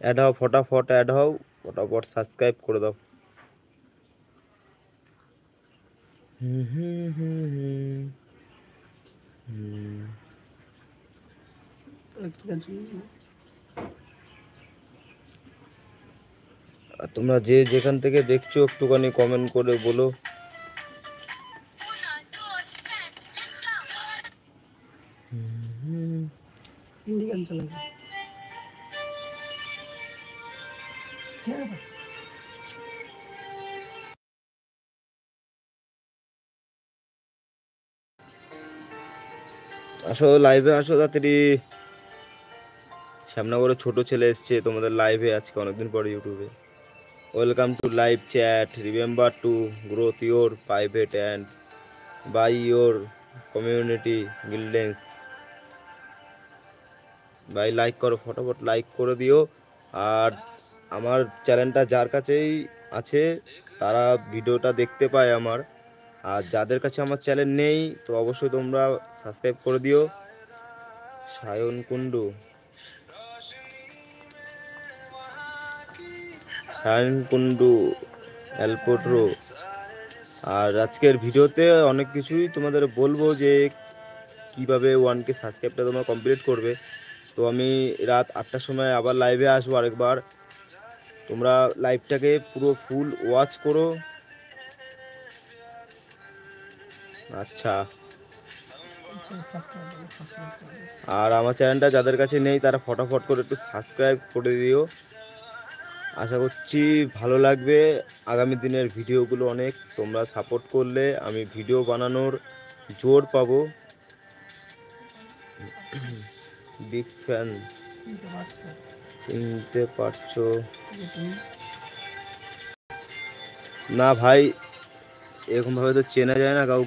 Add হও, ফটাফট add হও, ফটাফট সাবস্ক্রাইব করে দাও। আর তোমরা যে যেখান থেকে দেখছো একটুখানি কমেন্ট করে বলো। हिंदी गान चलेगा क्या है? আসো লাইভে আসো তাড়াতাড়ি। শ্যামনগরের ছোট ছেলে এসছে তোমাদের লাইভে আজকে অনেকদিন পরে ইউটিউবে। Welcome to live chat, remember to growth your private and buy your community buildings. ভাই লাইক করো, ফটাফট লাইক করে দিও। আর আমার চ্যানেলটা যার কাছেই আছে তারা ভিডিওটা দেখতে পায় আমার, আর যাদের কাছে আমার চ্যানেল নেই তো অবশ্যই তোমরা সাবস্ক্রাইব করে দিও। সায়ন কুণ্ডু, সায়ন কুণ্ডু, এলপোট্রো। আর আজকের ভিডিওতে অনেক কিছুই তোমাদের বলবো যে কিভাবে 1K সাবস্ক্রাইবটা তোমরা কমপ্লিট করবে। তো আমি রাত 8টার সময় আবার লাইভে আসবো আরেকবার। তোমরা লাইভটাকে পুরো ফুল ওয়াচ করো। আচ্ছা, আর আমার চ্যানেলটা যাদের কাছে নেই তারা ফটাফট করে একটু সাবস্ক্রাইব করে দিও। আশা করছি ভালো লাগবে। আগামী দিনের ভিডিওগুলো অনেক তোমরা সাপোর্ট করলে আমি ভিডিও বানানোর জোর পাবো। বিগ ফ্যান, চিনতে পারছো না ভাই? এরকমভাবে তো চেনা যায় না কাউকে।